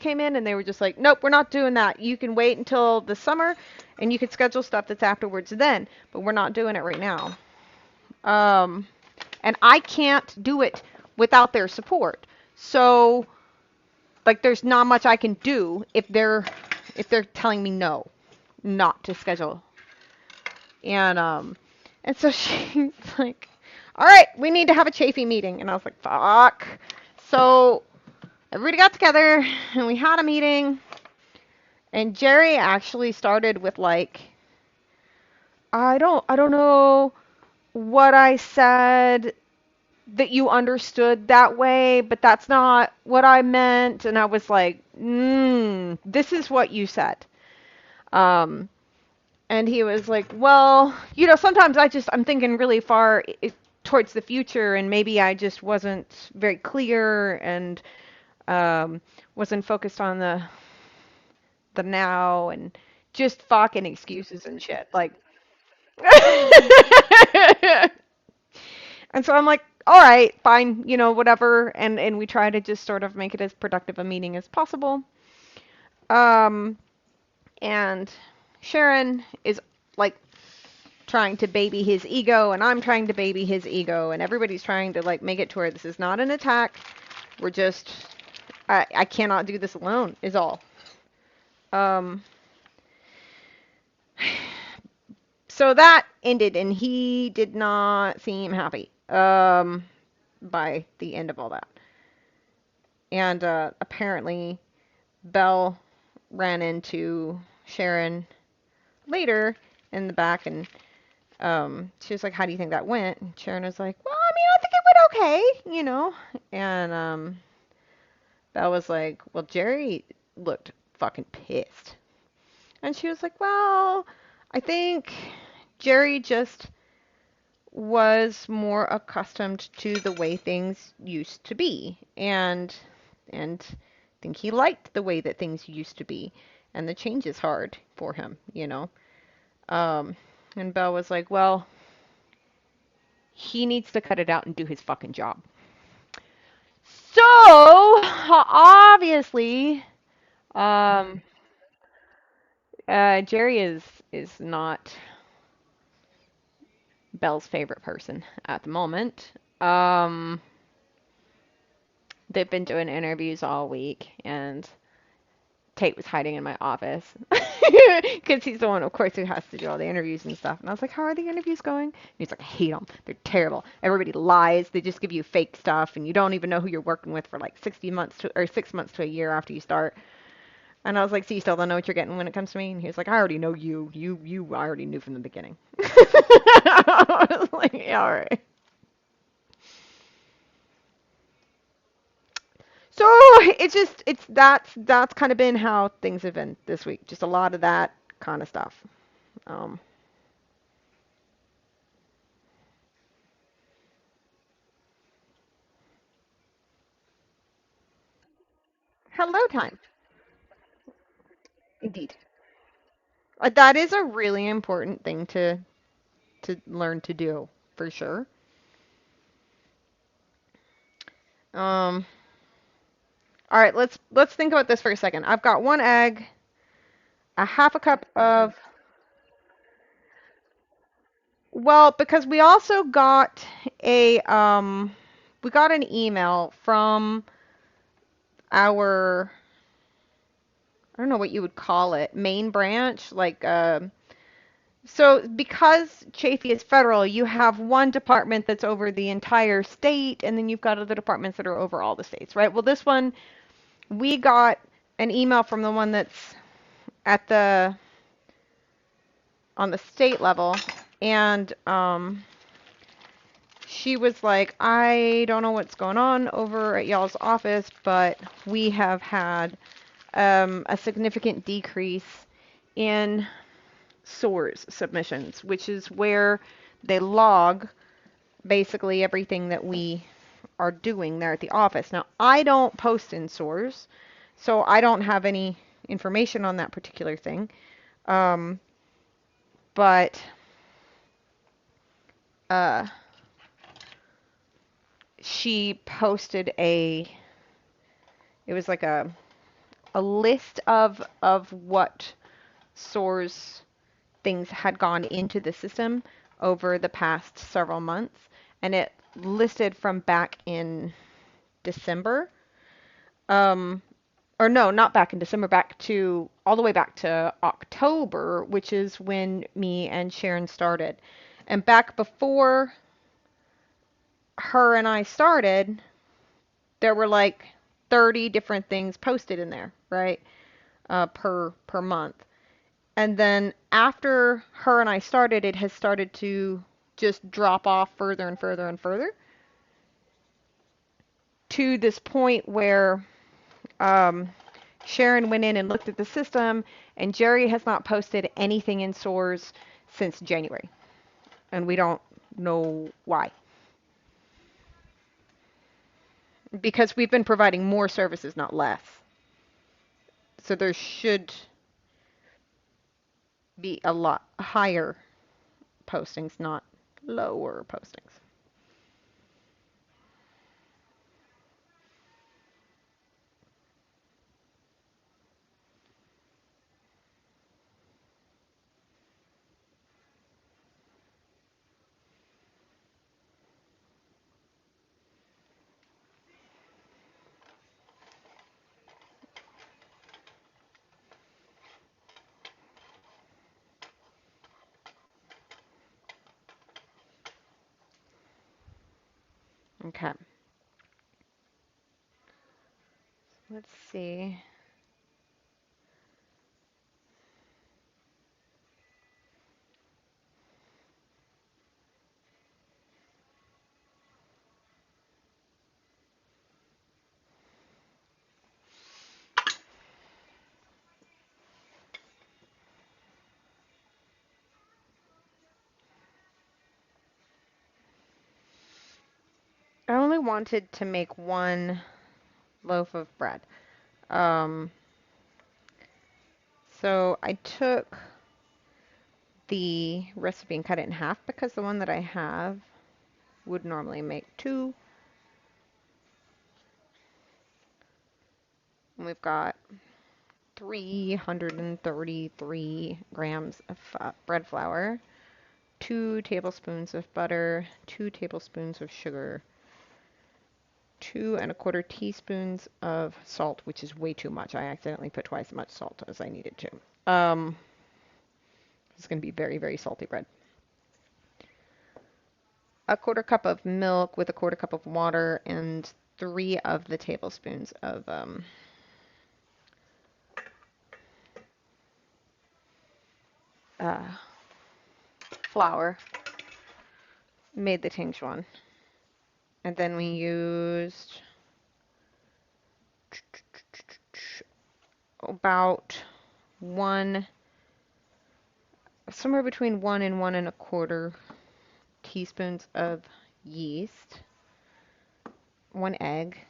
came in and they were just like, nope, we're not doing that. You can wait until the summer and you can schedule stuff that's afterwards then, but we're not doing it right now. Um, and I can't do it without their support. So, like, there's not much I can do if they're telling me no, not to schedule. And so she's like, all right, we need to have a Chafee meeting. And I was like, fuck. So everybody got together and we had a meeting. And Jerry actually started with like, I don't know what I said that you understood that way, but that's not what I meant. And I was like, this is what you said. Um, and he was like, well, sometimes I'm thinking really far towards the future, and maybe I just wasn't very clear and wasn't focused on the now and just fucking excuses and shit. Like, and so I'm like, all right, fine, whatever. And we try to just sort of make it as productive a meeting as possible. Um, and Sharon is like trying to baby his ego, and I'm trying to baby his ego, and everybody's trying to like make it to where this is not an attack. We're just, I cannot do this alone, is all. Um, so that ended, and he did not seem happy by the end of all that. And apparently, Belle ran into Sharon later in the back, and she was like, how do you think that went? And Sharon was like, well, I mean, I think it went okay. And Belle was like, well, Jerry looked fucking pissed. And she was like, well, I think Jerry just was more accustomed to the way things used to be. And I think he liked the way that things used to be. And the change is hard for him. Um, and Belle was like, well, he needs to cut it out and do his fucking job. So, obviously, um, Jerry is not Belle's favorite person at the moment. Um, they've been doing interviews all week, and Tate was hiding in my office because he's the one, of course, who has to do all the interviews and stuff. And I was like, how are the interviews going? And he's like, I hate them. They're terrible. Everybody lies. They just give you fake stuff, and you don't even know who you're working with for like 60 months or 6 months to a year after you start. And I was like, so you still don't know what you're getting when it comes to me? And he was like, I already know you. I already knew from the beginning. I was like, yeah, all right. So that's kind of been how things have been this week. Just a lot of that kind of stuff. Um, hello time. Indeed. That is a really important thing to learn to do for sure. Um, all right, let's think about this for a second. I've got one egg, a half a cup of well, because we also got a we got an email from our I don't know what you would call it, main branch, like so because Chafee is federal, you have one department that's over the entire state, and then you've got other departments that are over all the states, right? Well, this one, we got an email from the one that's at the on the state level, and she was like, I don't know what's going on over at y'all's office, but we have had a significant decrease in SOARS submissions, which is where they log basically everything that we are doing there at the office. Now, I don't post in SOARS, so I don't have any information on that particular thing. Um, but uh, she posted it was like a a list of what source things had gone into the system over the past several months, and it listed from back in December. Or no, not back in December, back to all the way back to October, which is when me and Sharon started. And back before her and I started, there were like 30 different things posted in there, right? Per month. And then after her and I started, it has started to just drop off further and further and further to this point where Sharon went in and looked at the system, and Jerry has not posted anything in Source since January. And we don't know why. Because we've been providing more services, not less. So there should be a lot higher postings, not lower postings. Okay. Let's see. I only wanted to make one loaf of bread. Um, so I took the recipe and cut it in half because the one that I have would normally make two. And we've got 333 grams of bread flour, 2 tablespoons of butter, 2 tablespoons of sugar, 2¼ teaspoons of salt, which is way too much. I accidentally put twice as much salt as I needed to. It's going to be very, very salty bread. 1/4 cup of milk with 1/4 cup of water and 3 of the tablespoons of flour. Made the tingshuan. And then we used about somewhere between 1 and 1¼ teaspoons of yeast, 1 egg,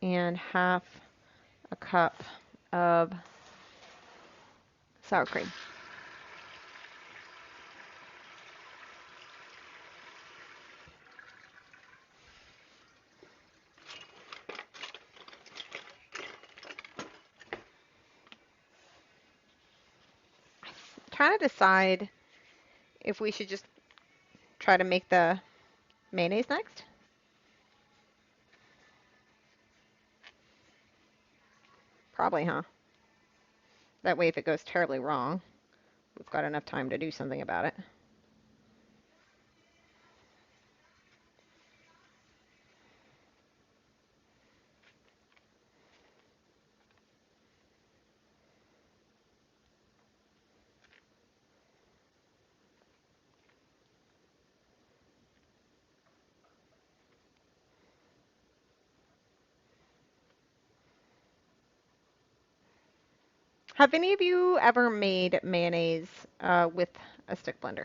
and 1/2 cup of sour cream. Trying to decide if we should just try to make the mayonnaise next. Probably, huh? That way if it goes terribly wrong, we've got enough time to do something about it. Have any of you ever made mayonnaise with a stick blender?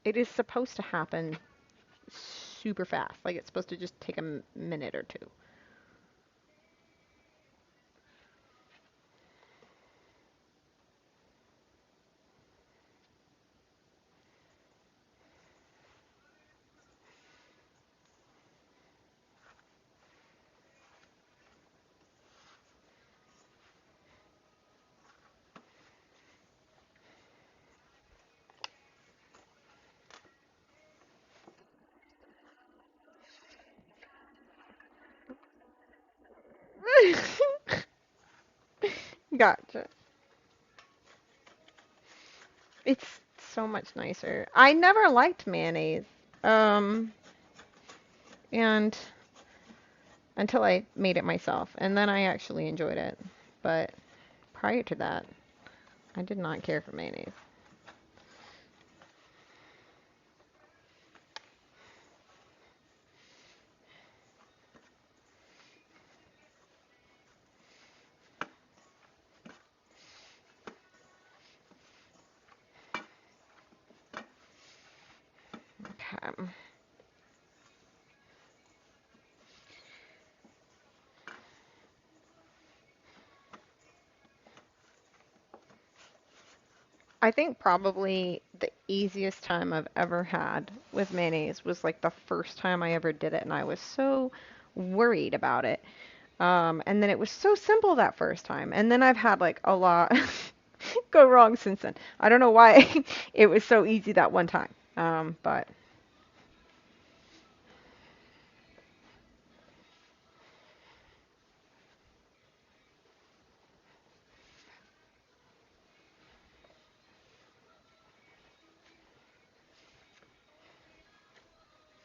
It is supposed to happen super fast. Like it's supposed to just take a minute or two. Gotcha. It's so much nicer. I never liked mayonnaise. Um, and until I made it myself, and then I actually enjoyed it. But prior to that, I did not care for mayonnaise. Okay. I think probably the easiest time I've ever had with mayonnaise was like the first time I ever did it, and I was so worried about it. And then it was so simple that first time, and then I've had like a lot go wrong since then. I don't know why it was so easy that one time. But